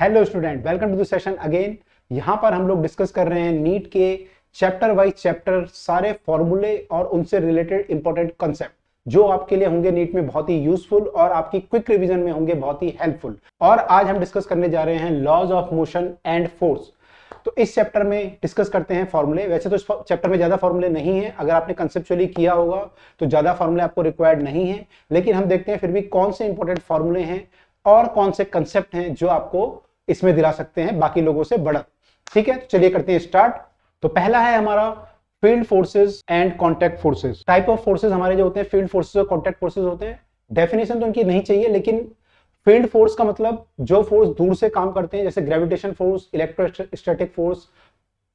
Hello student, welcome to the session again. यहाँ पर हम लोग डिस्कस कर रहे हैं नीट के चैप्टर वाइज चैप्टर सारे फॉर्मूले और उनसे रिलेटेड इंपॉर्टेंट कंसेप्ट जो आपके लिए होंगे नीट में बहुत ही यूजफुल और आपकी क्विक रिवीजन में होंगे बहुत ही हेल्पफुल। और आज हम डिस्कस करने जा रहे हैं laws of motion and force. तो इस चैप्टर में डिस्कस करते हैं फॉर्मूले। वैसे तो इस चैप्टर में ज्यादा फॉर्मूले नहीं है, अगर आपने कंसेप्चुअली किया होगा तो ज्यादा फॉर्मूले आपको रिक्वायर्ड नहीं है, लेकिन हम देखते हैं फिर भी कौन से इंपॉर्टेंट फॉर्मूले हैं और कौन से कंसेप्ट हैं जो आपको इसमें दिला सकते हैं बाकी लोगों से बढ़त। ठीक है, तो चलिए करते हैं स्टार्ट। तो पहला है हमारा field forces and contact forces. Type of forces हमारे जो होते हैं फील्ड फोर्सेस और कॉन्टैक्ट फोर्सेस होते हैं। डेफिनेशन तो उनकी नहीं चाहिए, लेकिन फील्ड फोर्स का मतलब जो फोर्स दूर से काम करते हैं, जैसे ग्रेविटेशन फोर्स, इलेक्ट्रोस्टैटिक फोर्स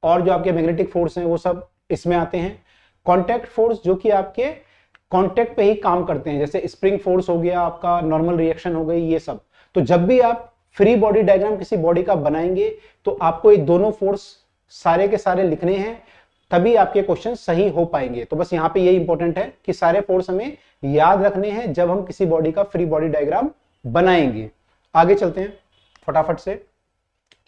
और जो आपके मैग्नेटिक फोर्स हैं वो सब इसमें आते हैं। कॉन्टैक्ट फोर्स जो कि आपके कॉन्टैक्ट पे ही काम करते हैं, जैसे स्प्रिंग फोर्स हो गया, आपका नॉर्मल रिएक्शन हो गई, ये सब। तो जब भी आप फ्री बॉडी डायग्राम किसी बॉडी का बनाएंगे तो आपको ये दोनों फोर्स सारे के सारे लिखने हैं, तभी आपके क्वेश्चन सही हो पाएंगे। तो बस यहाँ पे ये इंपॉर्टेंट है कि सारे फोर्स हमें याद रखने हैं जब हम किसी बॉडी का फ्री बॉडी डायग्राम बनाएंगे। आगे चलते हैं फटाफट से।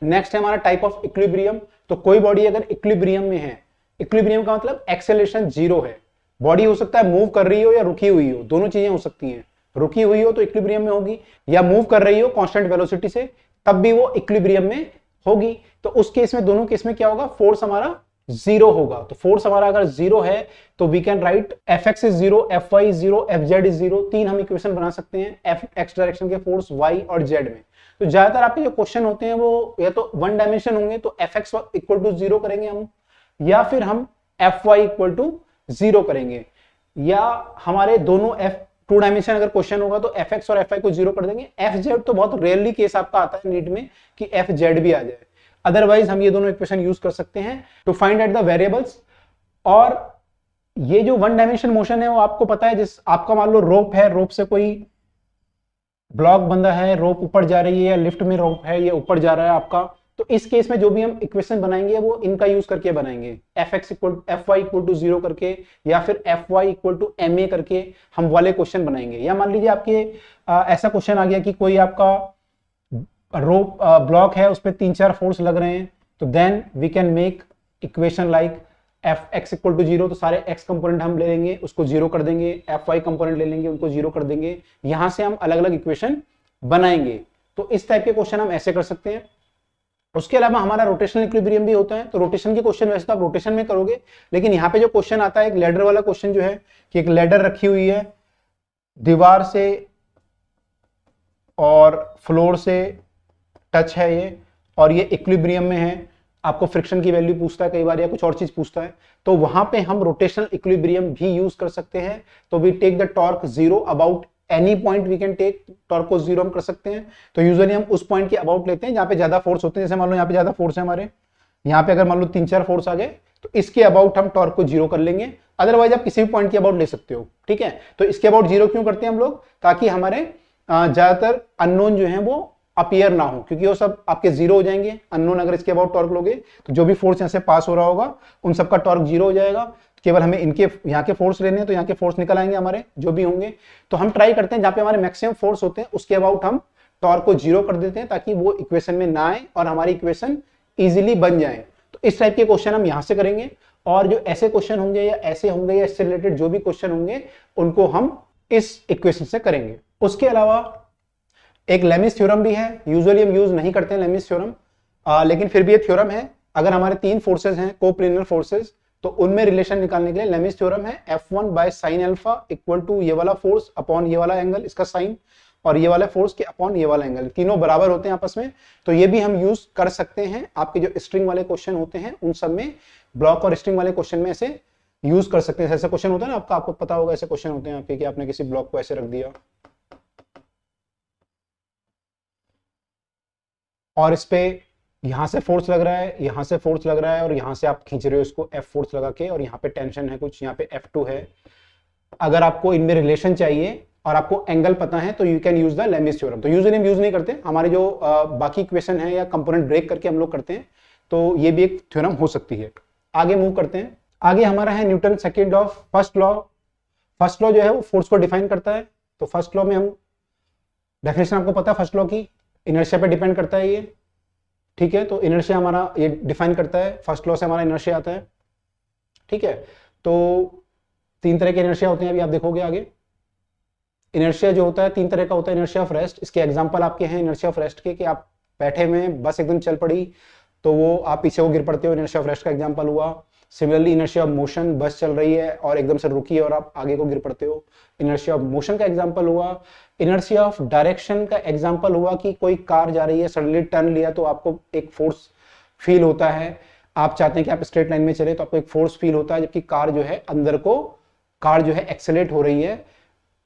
नेक्स्ट है हमारा टाइप ऑफ इक्विलिब्रियम। तो कोई बॉडी अगर इक्विलिब्रियम में है, इक्विलिब्रियम का मतलब एक्सेलरेशन जीरो है। बॉडी हो सकता है मूव कर रही हो या रुकी हुई हो, दोनों चीजें हो सकती हैं। रुकी हुई हो तो इक्विलिब्रियम में होगी, या मूव कर रही हो कांस्टेंट वेलोसिटी से, तब भी वो इक्विलिब्रियम में होगी। तो उस केस में, दोनों केस में क्या होगा, फोर्स हमारा जीरो होगा। तो फोर्स हमारा अगर जीरो है तो we can write F X is zero, F Y is zero, F Z is zero. तीन हम इक्वेशन बना सकते हैं एफ एक्स डायरेक्शन के फोर्स वाई और जेड में। तो ज्यादातर आपके जो क्वेश्चन होते हैं वो या तो वन डायमेंशन होंगे, तो F X equal to zero करेंगे हम, या फिर हम F Y equal to zero करेंगे, या हमारे दोनों एफ टू डायमेंशन अगर क्वेश्चन होगा तो एफ एक्स और एफ आई को जीरो कर देंगे। एफ जेड तो बहुत रेयरली केस आपका आता है नीट में कि एफ जेड भी आ जाए, अदरवाइज हम ये दोनों इक्वेशन यूज कर सकते हैं to find out the variables. और ये जो वन डायमेंशन मोशन है वो आपको पता है, जिस आपका मान लो रोप है, रोप से कोई ब्लॉक बंधा है, रोप ऊपर जा रही है, या लिफ्ट में रोप है, ये ऊपर जा रहा है आपका। तो इस केस में जो भी हम इक्वेशन बनाएंगे वो इनका यूज करके बनाएंगे, F X equal F Y equal to zero करके, या फिर F Y equal to M A करके हम वाले क्वेश्चन बनाएंगे। या मान लीजिए आपके ऐसा क्वेश्चन आ गया कि कोई आपका रोप ब्लॉक है, उस पर 3-4 फोर्स लग रहे हैं, तो then we can make equation like F X equal to zero. तो सारे एक्स कंपोनेंट हम ले लेंगे, उसको जीरो कर देंगे, एफ वाई कंपोनेंट ले लेंगे, उनको जीरो कर देंगे। यहां से हम अलग अलग इक्वेशन बनाएंगे। तो इस टाइप के क्वेश्चन हम ऐसे कर सकते हैं। उसके अलावा हमारा रोटेशनल इक्विलिब्रियम भी होता है। तो रोटेशन के क्वेश्चन वैसे तो आप रोटेशन में करोगे, लेकिन यहाँ पे जो क्वेश्चन आता है एक लैडर वाला क्वेश्चन जो है, कि एक लैडर रखी हुई है दीवार से और फ्लोर से टच है ये, और ये इक्विलिब्रियम में है, आपको फ्रिक्शन की वैल्यू पूछता है कई बार, या कुछ और चीज पूछता है, तो वहां पे हम रोटेशनल इक्विलिब्रियम भी यूज कर सकते हैं। तो we take the torque zero about any point, we can take torque को जीरो हम कर सकते हैं। तो यूजुअली हम उस पॉइंट के अबाउट लेते हैं जहां पे ज्यादा फोर्स होते हैं। जैसे मान लो यहाँ पे ज्यादा फोर्स है हमारे, यहाँ पे अगर मान लो 3-4 फोर्स आ गए तो इसके अबाउट हम टॉर्क को जीरो कर लेंगे। अदरवाइज आप किसी भी पॉइंट के अबाउट ले सकते हो। ठीक है, तो इसके अबाउट जीरो क्यों करते हैं हम लोग, ताकि हमारे ज्यादातर अननोन जो है वो अपीयर ना हो, क्योंकि वो सब आपके जीरो हो जाएंगे। अननोन अगर इसके अबाउट टॉर्क लोगे तो जो भी फोर्स यहाँ से पास हो रहा होगा उन सबका टॉर्क जीरो हो जाएगा। केवल हमें इनके यहाँ के फोर्स लेने हैं, तो यहाँ के फोर्स निकल आएंगे हमारे जो भी होंगे। तो हम ट्राई करते हैं जहाँ पे हमारे मैक्सिमम फोर्स होते हैं उसके अबाउट हम टॉर्क को जीरो कर देते हैं, ताकि वो इक्वेशन में ना आए और हमारी इक्वेशन इजीली बन जाए। तो इस टाइप के क्वेश्चन हम यहाँ से करेंगे, और जो ऐसे क्वेश्चन होंगे या ऐसे होंगे या इससे रिलेटेड जो भी क्वेश्चन होंगे उनको हम इस इक्वेशन से करेंगे। उसके अलावा एक लेमिस थ्योरम भी है। यूजुअली हम यूज नहीं करते हैं लेमिस थ्योरम, लेकिन फिर भी ये थ्योरम है। अगर हमारे 3 फोर्सेस हैं कोप्लेनर फोर्सेस, तो उनमें रिलेशन निकालने के लिए लेमिस थ्योरम है, F1 by sine alpha equal to ये वाला फोर्स अपॉन ये वाला एंगल इसका साइन, और ये वाला फोर्स के अपॉन ये वाला एंगल, तीनों बराबर होते हैं आपस में। तो ये भी हम यूज कर सकते हैं। आपके जो स्ट्रिंग वाले क्वेश्चन होते हैं उन सब में, ब्लॉक और स्ट्रिंग वाले क्वेश्चन में ऐसे यूज कर सकते हैं। ऐसे क्वेश्चन होता है ना आपका, आपको पता होगा ऐसे क्वेश्चन होते हैं आपके कि आपने किसी ब्लॉक को ऐसे रख दिया और इस पे यहां से फोर्स लग रहा है, यहां से फोर्स लग रहा है, और यहां से आप खींच रहे हो इसको F फोर्स लगा के, और यहाँ पे टेंशन है कुछ, यहाँ पे F2 है। अगर आपको इनमें रिलेशन चाहिए और आपको एंगल पता है तो you can use the Lami's theorem. तो यूजुअली हम यूज नहीं करते, हमारे जो बाकी इक्वेशन है या कंपोनेंट ब्रेक करके हम लोग करते हैं, तो ये भी एक थ्योरम हो सकती है। आगे मूव करते हैं। आगे हमारा है Newton second of first law. First law जो है वो फोर्स को डिफाइन करता है। तो फर्स्ट लॉ में हम डेफिनेशन आपको पता है फर्स्ट लॉ की, इनर्शिया पे डिपेंड करता है ये। ठीक है, तो इनर्शिया हमारा ये डिफाइन करता है, फर्स्ट लॉ से हमारा इनर्शिया आता है। ठीक है, तो तीन तरह के इनर्शिया होते हैं, अभी आप देखोगे आगे। इनर्शिया जो होता है तीन तरह का होता है, इनर्शिया ऑफ रेस्ट। इसके एग्जांपल आपके हैं इनर्शिया ऑफ रेस्ट के, कि आप बैठे में बस एकदम चल पड़ी तो वो आप पीछे को गिर पड़ते हो, इनर्शिया ऑफ रेस्ट का एग्जांपल हुआ। सिमिलरली इनर्शिया ऑफ मोशन, बस चल रही है और एकदम से रुकी है और आप आगे को गिर पड़ते हो, इनर्शिया ऑफ मोशन का एग्जांपल हुआ। इनर्शिया ऑफ डायरेक्शन का एग्जांपल हुआ कि कोई कार जा रही है, सडनली टर्न लिया तो आपको एक फोर्स फील होता है, आप चाहते हैं कि आप स्ट्रेट लाइन में चले तो आपको एक फोर्स फील होता है, जबकि कार जो है अंदर को, कार जो है एक्सेलरेट हो रही है,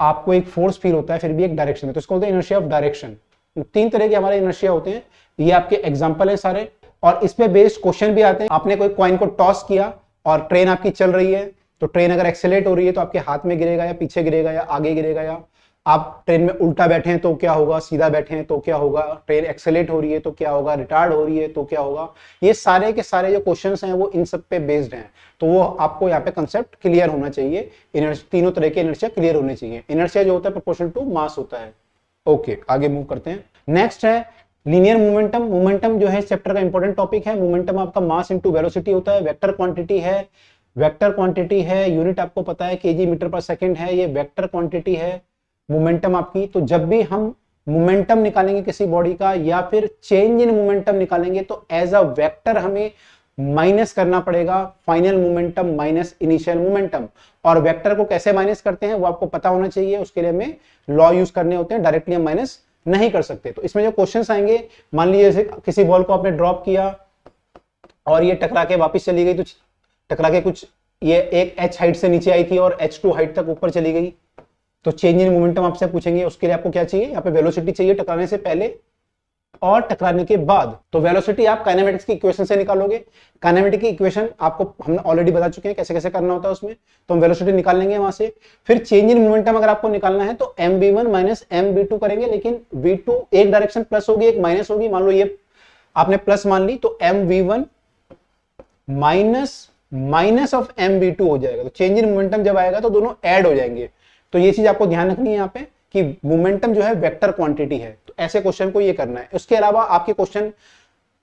आपको एक फोर्स फील होता है, फिर भी एक डायरेक्शन में, तो इसको बोलते हैं इनर्शिया ऑफ डायरेक्शन। तीन तरह के हमारे इनर्शिया होते हैं, ये आपके एग्जांपल है सारे, और इस पे बेस्ड क्वेश्चन भी आते हैं। आपने कोई कॉइन को टॉस किया और ट्रेन आपकी चल रही है, तो ट्रेन अगर एक्सेलरेट हो रही है तो आपके हाथ में गिरेगा या पीछे गिरेगा या आगे गिरेगा, या आप ट्रेन में उल्टा बैठे हैं तो क्या होगा, सीधा बैठे हैं तो क्या होगा, ट्रेन एक्सेलरेट हो रही है तो क्या होगा, रिटार्ड हो रही है तो क्या होगा। ये सारे के सारे जो क्वेश्चंस हैं वो इन सब पे बेस्ड हैं, तो वो आपको यहाँ पे कंसेप्ट क्लियर होना चाहिए। तीनों तरह के इनर्शिया क्लियर होने चाहिए। इनर्शिया जो होता है प्रोपोर्शनल टू मास होता है। ओके, आगे मूव करते हैं। नेक्स्ट है लीनियर मोमेंटम। मोमेंटम जो है चैप्टर का इंपॉर्टेंट टॉपिक है। मोमेंटम आपका मास इनटू वेलोसिटी होता है, वेक्टर क्वांटिटी है, वेक्टर क्वांटिटी है, यूनिट आपको पता है केजी मीटर पर सेकंड है, ये वेक्टर क्वांटिटी है मोमेंटम आपकी। तो जब भी हम मोमेंटम निकालेंगे किसी बॉडी का या फिर चेंज इन मोमेंटम निकालेंगे तो एज अ वेक्टर हमें माइनस करना पड़ेगा final momentum minus initial momentum. और वेक्टर को कैसे माइनस करते हैं वो आपको पता होना चाहिए, उसके लिए हमें लॉ यूज करने होते हैं, डायरेक्टली हम माइनस नहीं कर सकते। तो इसमें जो क्वेश्चंस आएंगे, मान लीजिए जैसे किसी बॉल को आपने ड्रॉप किया और ये टकरा के वापस चली गई, तो टकरा के कुछ ये एक h हाइट से नीचे आई थी और h2 हाइट तक ऊपर चली गई, तो चेंज इन मोमेंटम आपसे पूछेंगे। उसके लिए आपको क्या चाहिए, यहाँ पे वेलोसिटी चाहिए टकराने से पहले और टकराने के बाद। तो वेलोसिटी आप काइनेमेटिक्स की इक्वेशन से निकालोगे। काइनेमेटिक की इक्वेशन आपको हम ऑलरेडी बता चुके हैं कैसे कैसे करना होता है उसमें, तो हम वेलोसिटी निकाल लेंगे वहां से। फिर चेंज इन मोमेंटम अगर आपको निकालना है तो mv1 माइनस mv2 करेंगे, लेकिन v2 एक डायरेक्शन प्लस होगी एक माइनस होगी। मान लो ये आपने प्लस मान ली तो mv1 माइनस ऑफ mv2 हो जाएगा। तो चेंज इन मोमेंटम जब आएगा तो दोनों ऐड हो जाएंगे। तो ये चीज आपको ध्यान रखनी है यहाँ पे कि मोमेंटम जो है वेक्टर क्वांटिटी है, तो ऐसे क्वेश्चन को ये करना है। उसके अलावा आपके क्वेश्चन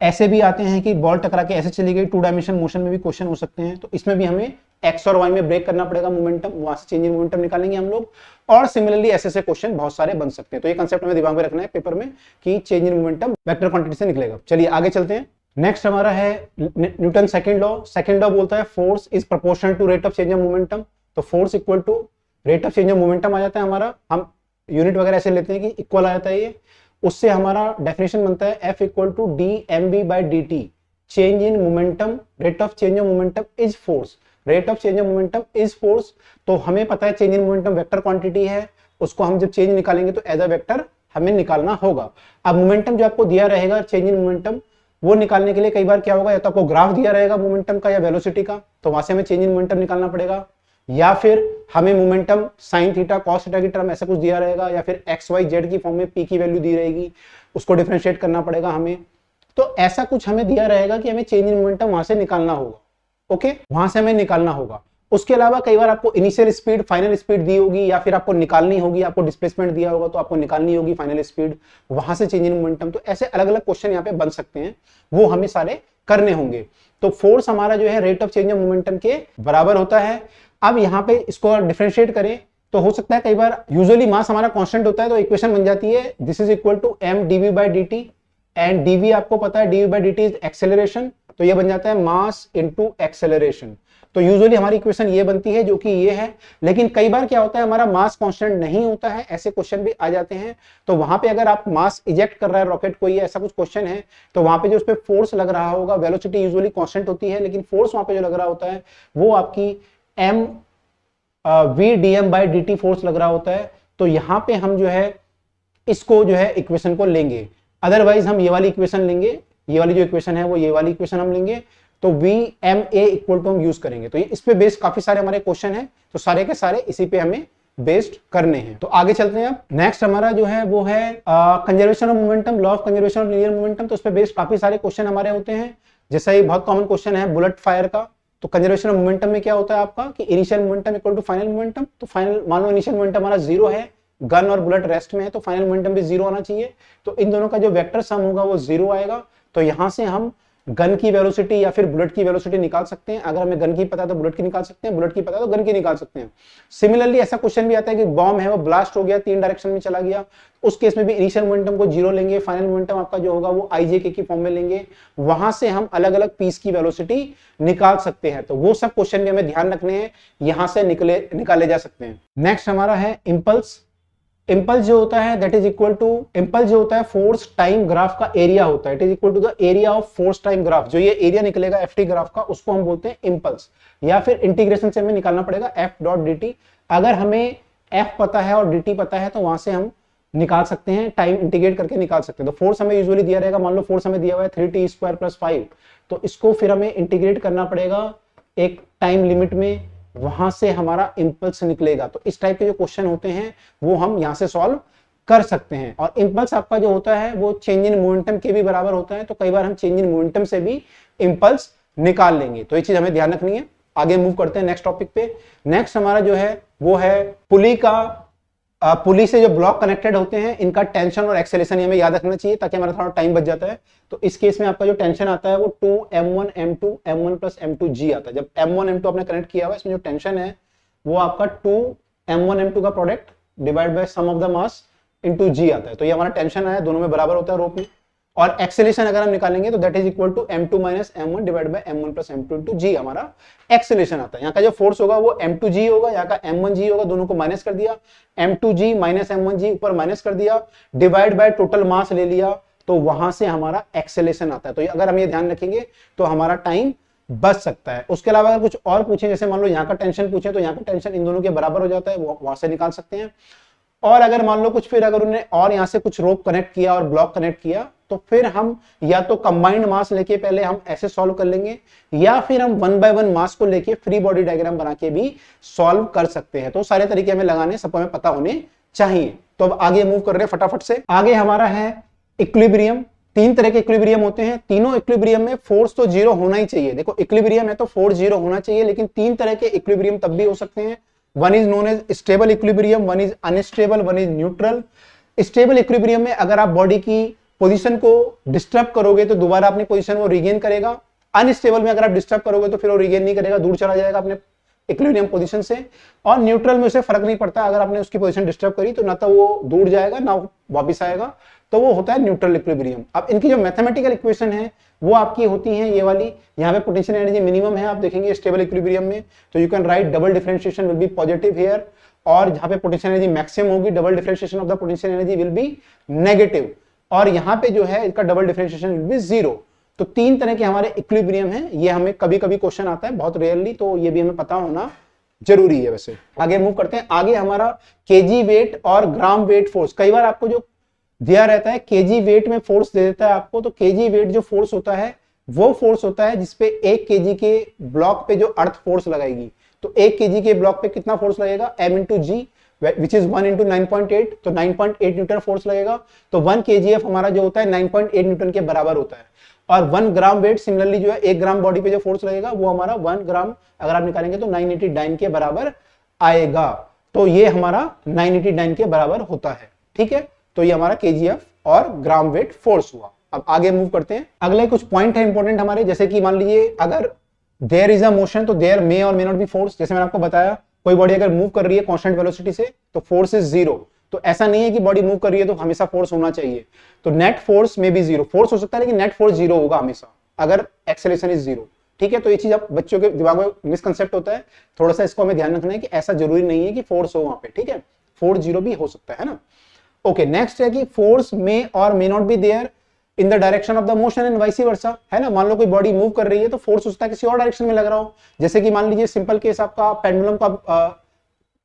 ऐसे भी आते हैं कि बॉल टकरा के ऐसे चली गई, टू डायमेंशन मोशन में भी क्वेश्चन हो सकते हैं, तो इसमें भी हमें एक्स और वाई में ब्रेक करना पड़ेगा मोमेंटम, वहां से चेंज इन मोमेंटम निकालेंगे हम लोग। और सिमिलरली ऐसे क्वेश्चन बहुत सारे बन सकते हैं, तो ये कंसेप्ट हमें दिमाग में रखना है पेपर में कि change in momentum vector quantity से निकलेगा। चलिए आगे चलते हैं। नेक्स्ट हमारा है Newton second law. Second law बोलता है force is proportional to rate of change of momentum. तो force equal to rate of change of momentum आ जाता है हमारा। हम यूनिट वगैरह ऐसे लेते हैं कि इक्वल आ जाता है ये, उससे हमारा डेफिनेशन बनता है F equal to D M B by D T. Change in momentum, rate of change of momentum is force, rate of change of momentum is force. तो हमें पता है change in momentum vector quantity है, उसको हम जब change निकालेंगे तो एज अ वेक्टर हमें निकालना होगा। अब मोमेंटम जो आपको दिया रहेगा चेंज इन मोमेंटम, वो निकालने के लिए कई बार क्या होगा, या तो आपको ग्राफ दिया रहेगा मोमेंटम का या वेलोसिटी का, तो वहां से हमें चेंज इन मोमेंटम निकालना पड़ेगा, या फिर हमें momentum sine theta cos theta की टर्म ऐसा कुछ दिया रहेगा, या फिर एक्स वाई जेड की फॉर्म में पी की वैल्यू दी रहेगी, उसको डिफरेंशिएट करना पड़ेगा हमें। तो ऐसा कुछ हमें दिया रहेगा कि हमें चेंज इन मोमेंटम वहां से निकालना होगा। ओके, वहां से हमें निकालना होगा। उसके अलावा कई बार आपको इनिशियल स्पीड फाइनल स्पीड दी होगी, या फिर आपको निकालनी होगी, आपको डिस्प्लेसमेंट दिया होगा तो आपको निकालनी होगी फाइनल स्पीड, वहां से चेंज इन मोमेंटम। तो ऐसे अलग अलग क्वेश्चन यहाँ पे बन सकते हैं, वो हमें सारे करने होंगे। तो फोर्स हमारा जो है rate of change of momentum के बराबर होता है। अब यहाँ पे इसको डिफरेंशिएट करें तो हो सकता है कई बार यूजुअली मास हमारा कांस्टेंट होता है, तो इक्वेशन बन जाती है this is equal to m dv by dt, and dv आपको पता है dv by dt is acceleration, तो ये बन जाता है मास इनटू एक्सेलरेशन। तो यूजुअली हमारी इक्वेशन ये बनती है जो कि ये है। लेकिन कई बार क्या होता है हमारा मास कांस्टेंट नहीं होता है, ऐसे क्वेश्चन भी आ जाते हैं। तो वहां पे अगर आप मास इजेक्ट कर रहा है रॉकेट को, ये ऐसा कुछ क्वेश्चन है, तो वहां पे जो उस पे फोर्स लग रहा होगा, वेलोसिटी यूजुअली कांस्टेंट होती है, लेकिन फोर्स वहां पे जो लग रहा होता है वो आपकी m v dm by dt force लग रहा होता है। तो यहां पे हम जो है इसको जो है इक्वेशन को लेंगे, अदरवाइज हम ये वाली इक्वेशन लेंगे, ये वाली जो इक्वेशन है वो ये वाली इक्वेशन हम लेंगे, तो we M A equal to हम यूज करेंगे। तो ये इस पे बेस्ड काफी सारे हमारे क्वेश्चन हैं, तो सारे के सारे इसी पे हमें बेस्ड करने हैं। तो आगे चलते हैं। अब नेक्स्ट हमारा जो है वो है conservation of momentum, law of conservation of linear momentum. तो उस पे बेस्ड काफी सारे क्वेश्चन हमारे होते हैं। जैसा ये बहुत कॉमन क्वेश्चन है बुलेट फायर का, तो कंजर्वेशन ऑफ मोमेंटम में क्या होता है आपका कि initial momentum equal to final momentum. तो फाइनल मान लो इनिशियल मोमेंटम हमारा 0 है, गन और बुलेट रेस्ट में है, तो फाइनल मोमेंटम भी 0 आना चाहिए। तो इन दोनों का जो वेक्टर सम होगा वो 0 आएगा। तो यहां से हम गन की वेलोसिटी या फिर बुलेट की वेलोसिटी निकाल सकते हैं। अगर हमें गन की पता है तो बुलेट की निकाल सकते हैं, बुलेट की पता है तो गन की निकाल सकते हैं। सिमिलरली ऐसा क्वेश्चन भी आता है कि बॉम्ब है वो ब्लास्ट हो गया, 3 डायरेक्शन में चला गया, उस केस में भी इनिशियल मोमेंटम को 0 लेंगे, फाइनल मोमेंटम आपका जो होगा वो IJK की फॉर्म में लेंगे, वहां से हम अलग अलग पीस की वेलोसिटी निकाल सकते हैं। तो वो सब क्वेश्चन भी हमें ध्यान रखने हैं, यहां से निकाले जा सकते हैं। नेक्स्ट हमारा है इंपल्स। इंपल्स जो होता है that is equal to, impulse जो होता है फोर्स टाइम ग्राफ का एरिया होता है, it is equal to the area of force time graph. जो ये एरिया निकलेगा FT ग्राफ का उसको हम बोलते हैं इंपल्स, या फिर इंटीग्रेशन से हमें निकालना पड़ेगा F.dt। अगर हमें F पता है और dt पता है तो वहां से हम निकाल सकते हैं, टाइम इंटीग्रेट करके निकाल सकते हैं। तो फोर्स हमें यूजुअली दिया रहेगा, मान लो फोर्स हमें दिया हुआ है 3t² + 5, तो इसको फिर हमें इंटीग्रेट करना पड़ेगा एक टाइम लिमिट में, वहां से हमारा इंपल्स निकलेगा। तो इस टाइप के जो क्वेश्चन होते हैं वो हम यहां से सॉल्व कर सकते हैं। और इंपल्स आपका जो होता है वो चेंज इन मोमेंटम के भी बराबर होता है, तो कई बार हम चेंज इन मोमेंटम से भी इंपल्स निकाल लेंगे। तो ये चीज हमें ध्यान रखनी है। आगे मूव करते हैं नेक्स्ट टॉपिक पे। नेक्स्ट हमारा जो है वो है पुली का। पुली से जो ब्लॉक कनेक्टेड होते हैं इनका टेंशन और एक्सेलेरेशन हमें याद रखना चाहिए ताकि हमारा थोड़ा टाइम बच जाता है। तो इस केस में आपका जो टेंशन आता है वो 2m1 m2 m1 + m2g आता है। जब m1 m2 आपने कनेक्ट किया हुआ है, इसमें जो टेंशन है वो आपका 2m1 m2 का product divide by sum of the mass into g आता है। तो ये हमारा टेंशन है, दोनों में बराबर होता है रोप में। और एक्सेलेरेशन अगर हम निकालेंगे तो that is equal to m2 - m1 divide by m1 + m2 * g हमारा एक्सेलेरेशन आता है। यहाँ का जो फोर्स होगा वो m2g होगा, यहाँ का m1g होगा, दोनों को माइनस कर दिया, m2g - m1g ऊपर माइनस कर दिया, डिवाइड बाय टोटल मास ले लिया, तो वहां से हमारा एक्सेलेरेशन आता है। तो अगर हम ये ध्यान रखेंगे तो हमारा टाइम बच सकता है। उसके अलावा अगर कुछ और पूछे, जैसे मान लो यहाँ का टेंशन पूछे तो यहाँ का टेंशन इन दोनों के बराबर हो जाता है, वहां से निकाल सकते हैं। और अगर मान लो कुछ फिर अगर उन्हें और यहां से कुछ रोप कनेक्ट किया और ब्लॉक कनेक्ट किया तो फिर हम या तो कंबाइंड मास लेके पहले हम ऐसे सॉल्व कर लेंगे, या फिर हम 1 by 1 मास को लेके फ्री बॉडी डायग्राम बना के भी सॉल्व कर सकते हैं। तो सारे तरीके हमें लगाने सबको हमें पता होने चाहिए। तो अब आगे मूव कर रहे हैं फटाफट से। आगे हमारा है इक्विलिब्रियम। 3 तरह के इक्विलिब्रियम होते हैं, तीनों इक्विलिब्रियम में फोर्स तो 0 होना ही चाहिए। देखो इक्विलिब्रियम है तो फोर्स 0 होना चाहिए, लेकिन 3 तरह के इक्विलिब्रियम तब भी हो सकते हैं। One is known as stable equilibrium, one is unstable, one is neutral. Stable equilibrium में अगर आप बॉडी की पोजीशन को डिस्टर्ब करोगे तो दोबारा अपनी पोजीशन वो रिगेन करेगा। अनस्टेबल में अगर आप डिस्टर्ब करोगे तो फिर वो रिगेन नहीं करेगा, दूर चला जाएगा अपने इक्विलिब्रियम पोजीशन से। और न्यूट्रल में उसे फर्क नहीं पड़ता, अगर आपने उसकी पोजीशन डिस्टर्ब करी तो ना तो वो दूर जाएगा ना वापस आएगा, तो वो होता है न्यूट्रल इक्विलिब्रियम। अब इनकी जो मैथमेटिकल इक्वेशन है वो आपकी होती है ये वाली। यहाँ पे पोटेंशियल एनर्जी मिनिमम है, आप देखेंगे स्टेबल इक्विलिब्रियम में, तो you can write double differentiation will be positive here. और जहां पे पोटेंशियल एनर्जी मैक्सिमम होगी, double differentiation of the potential energy will be negative. और यहाँ पे जो है इसका डबल डिफरेंशिएशन विल बी 0। तो 3 तरह के हमारे इक्विलिब्रियम है। ये हमें कभी कभी क्वेश्चन आता है, बहुत रेयरली, तो ये भी हमें पता होना जरूरी है। वैसे आगे मूव करते हैं। आगे हमारा केजी वेट और ग्राम वेट फोर्स। कई बार आपको जो दिया रहता है केजी वेट में फोर्स दे देता है आपको, तो केजी वेट जो फोर्स होता है वो फोर्स होता है जिसपे 1 केजी के ब्लॉक पे जो अर्थ फोर्स लगाएगी। तो 1 केजी के ब्लॉक पे कितना फोर्स लगेगा, m × g विच इज 1 × 9.8, तो 9.8 न्यूटन फोर्स लगेगा। तो 1 kgf हमारा जो होता है 9.8 न्यूटन के बराबर होता है। और 1 ग्राम वेट सिमिलरली जो है 1 ग्राम बॉडी पे जो फोर्स लगेगा वो हमारा 1 ग्राम अगर आप निकालेंगे तो 989 के बराबर आएगा। तो ये हमारा 989 के बराबर होता है। ठीक है, तो ये हमारा केजीएफ और ग्राम वेट फोर्स हुआ। अब आगे मूव करते हैं। अगले कुछ पॉइंट है इंपॉर्टेंट हमारे, जैसे कि मान लीजिए अगर देयर इज अ मोशन तो देयर मे और मे नॉट बी फोर्स। जैसे मैंने आपको बताया कोई बॉडी अगर मूव कर रही है कांस्टेंट वेलोसिटी से तो फोर्स इज 0। तो ऐसा नहीं है कि बॉडी मूव कर रही है तो हमेशा फोर्स होना चाहिए। तो नेट फोर्स में भी 0 फोर्स हो सकता है, लेकिन नेट फोर्स 0 होगा हमेशा अगर एक्सेलरेशन इज 0। ठीक है, तो ये चीज आप बच्चों के दिमाग में मिसकंसेप्ट होता है, थोड़ा सा इसको हमें ध्यान रखना है कि ऐसा जरूरी नहीं है कि फोर्स हो वहां पे। ठीक है, फोर्स 0 भी हो सकता है ना। ओके, नेक्स्ट है कि फोर्स मे और may not be there in the direction of the motion and vice versa, है ना। मान लो कोई बॉडी मूव कर रही है तो फोर्स उसका किसी और डायरेक्शन में लग रहा हो। जैसे कि मान लीजिए सिंपल केस आपका पेंडुलम का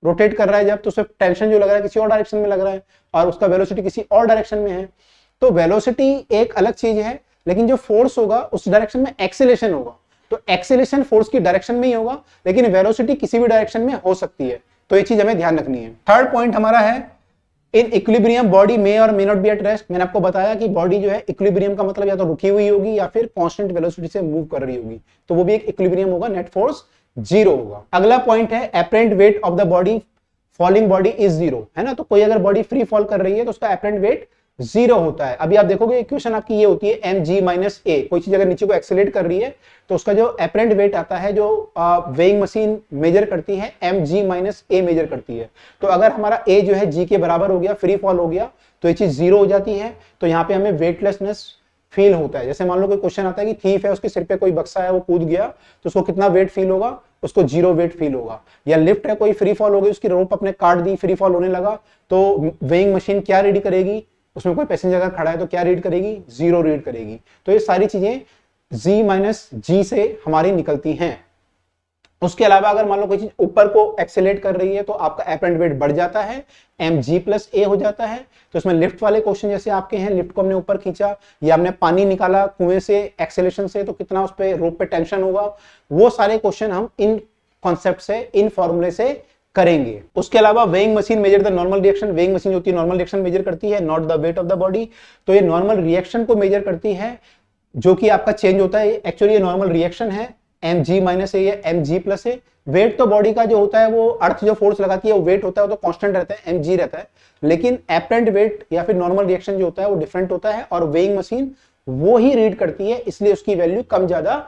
रोटेट कर रहा है जब, तो उसमें टेंशन जो लग रहा है किसी और डायरेक्शन में लग रहा है और उसका वेलोसिटी किसी और डायरेक्शन में है। तो वेलोसिटी एक अलग चीज है, लेकिन जो फोर्स होगा उस डायरेक्शन में एक्सेलरेशन होगा। तो एक्सेलरेशन फोर्स की डायरेक्शन में ही होगा, लेकिन वेलोसिटी किसी भी डायरेक्शन में हो सकती है। तो ये चीज हमें ध्यान रखनी है। थर्ड पॉइंट हमारा है इन इक्विलिब्रियम बॉडी मे और may not B at rest. मैंने आपको बताया कि बॉडी जो है इक्विलिब्रियम का मतलब या तो रुकी हुई होगी या फिर कांस्टेंट वेलोसिटी से मूव कर रही होगी, तो वो भी एक इक्विलिब्रियम होगा, नेट फोर्स 0 होगा। अगला पॉइंट है apparent weight of the body falling body is 0, है ना। तो कोई अगर बॉडी फ्री फॉल कर रही है तो उसका एपरेंट वेट जीरो होता है। अभी आप देखोगे इक्वेशन आपकी ये होती है एम जी माइनस ए, कोई चीज अगर नीचे को एक्सेलेरेट कर रही है तो उसका जो एपरेंट वेट आता है जो वेइंग मशीन मेजर करती है एम जी माइनस ए मेजर करती है। तो अगर हमारा ए जो है जी के बराबर हो गया, फ्री फॉल हो गया, तो ये चीज जीरो हो जाती है। तो यहाँ पे हमें वेटलेसनेस फील होता है। जैसे मान लो कोई क्वेश्चन आता है कि थीफ है, उसके सिर पे कोई बक्सा है, वो कूद गया, तो उसको कितना वेट फील होगा, उसको जीरो वेट फील होगा। या लिफ्ट है, कोई फ्री फॉल हो गई, उसकी रोप अपने काट दी, फ्री फॉल होने लगा, तो वेइंग मशीन क्या रीड करेगी, उसमें कोई पैसेंजर अगर खड़ा है तो क्या रीड करेगी, जीरो रीड करेगी। तो ये सारी चीजें जी माइनस जी से हमारी निकलती हैं। उसके अलावा अगर मान लो कोई चीज ऊपर को एक्सेलेरेट कर रही है तो आपका एपरेंट वेट बढ़ जाता है, एम जी प्लस ए हो जाता है। तो इसमें लिफ्ट वाले क्वेश्चन जैसे आपके हैं, लिफ्ट को हमने ऊपर खींचा या हमने पानी निकाला कुएं से एक्सेलेरेशन से, तो कितना उस पे रोप पे टेंशन होगा, वो सारे क्वेश्चन हम इन कॉन्सेप्ट से, इन फॉर्मूले से करेंगे। उसके अलावा weighing machine measure the normal reaction, weighing machine होती है नॉर्मल रिएक्शन मेजर करती है, not the weight of the body. तो ये नॉर्मल रिएक्शन को मेजर करती है जो कि आपका चेंज होता है। एक्चुअली ये नॉर्मल रिएक्शन है, एम जी माइनस ए या एम जी प्लस ए। वेट तो बॉडी का जो होता है वो अर्थ जो फोर्स लगाती है वो वेट होता है, वो तो कांस्टेंट रहता है, एम जी रहता है। लेकिन एपरेंट वेट या फिर नॉर्मल रिएक्शन जो होता है वो डिफरेंट होता है, और वेइंग मशीन वो ही रीड करती है, इसलिए उसकी वैल्यू कम ज्यादा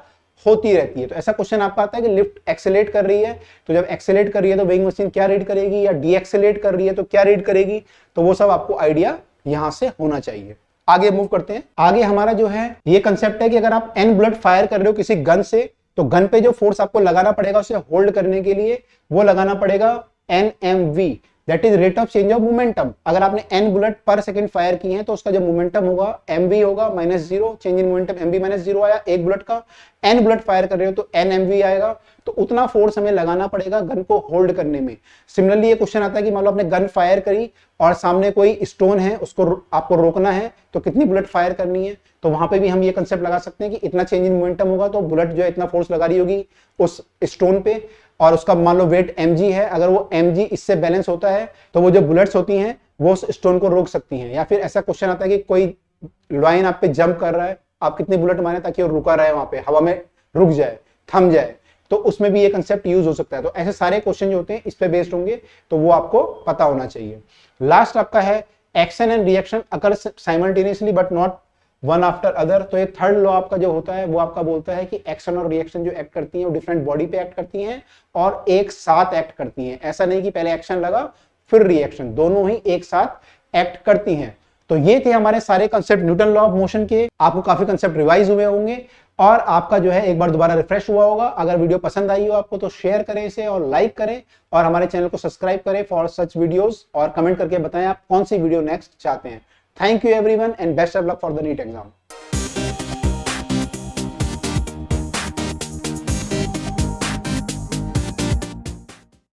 होती रहती है। तो ऐसा क्वेश्चन आपका आता है कि लिफ्ट एक्सेलेरेट कर रही है, तो जब एक्सेलेरेट कर रही है तो वेइंग मशीन क्या रीड करेगी, या डी एक्सेलेरेट कर रही है तो क्या रीड करेगी। तो वो सब आपको आइडिया यहां से होना चाहिए। आगे मूव करते हैं। आगे हमारा जो है ये कंसेप्ट है कि अगर आप एन बुलेट फायर कर रहे हो किसी गन से, तो गन पे जो फोर्स आपको लगाना पड़ेगा उसे होल्ड करने के लिए, वो लगाना पड़ेगा NMV, that is rate of change of momentum. अगर आपने n बुलेट पर सेकंड फायर किए हैं तो उसका जो मोमेंटम होगा mv होगा minus zero, change in momentum mv minus zero आया एक बुलेट का। n बुलेट फायर कर रहे हो तो NMV आएगा, तो उतना फोर्स हमें लगाना पड़ेगा गन को होल्ड करने में। सिमिलरली ये क्वेश्चन आता है कि मान लो आपने गन फायर करी और सामने कोई स्टोन है, उसको आपको रोकना है, तो कितनी बुलेट फायर करनी है। तो वहां पे भी हम ये कंसेप्ट लगा सकते हैं कि इतना चेंज इन मोमेंटम होगा तो बुलेट जो है इतना फोर्स लगा रही होगी उस स्टोन पे, और उसका मान लो वेट mg है, अगर वो mg इससे बैलेंस होता है तो वो जो बुलेट्स होती हैं वो उस स्टोन को रोक सकती हैं। या फिर ऐसा क्वेश्चन आता है कि कोई लाइन आप पे जंप कर रहा है, आप कितनी बुलेट मारे ताकि वो रुका रहे, वहां पे हवा में रुक जाए, थम जाए, तो उसमें भी ये कंसेप्ट यूज हो सकता है। तो ऐसे सारे क्वेश्चन जो होते हैं इस पे बेस्ड होंगे, तो वो आपको पता होना चाहिए। लास्ट आपका है action and reaction occur simultaneously but not one after other. तो ये थर्ड लॉ आपका जो होता है वो आपका बोलता है कि एक्शन और रिएक्शन जो एक्ट करती हैं वो डिफरेंट बॉडी पे एक्ट करती हैं और एक साथ एक्ट करती हैं। ऐसा नहीं कि पहले एक्शन लगा फिर रिएक्शन, दोनों ही एक साथ एक्ट करती हैं। तो ये थे हमारे सारे concept Newton law of motion के। आपको काफी कंसेप्ट रिवाइज हुए होंगे और आपका जो है एक बार दोबारा रिफ्रेश हुआ होगा। अगर वीडियो पसंद आई हो आपको तो शेयर करें इसे और लाइक करें, और हमारे चैनल को सब्सक्राइब करें फॉर सच वीडियोस, और कमेंट करके बताएं आप कौन सी वीडियो नेक्स्ट चाहते हैं। Thank you everyone and best of luck for the NEET exam.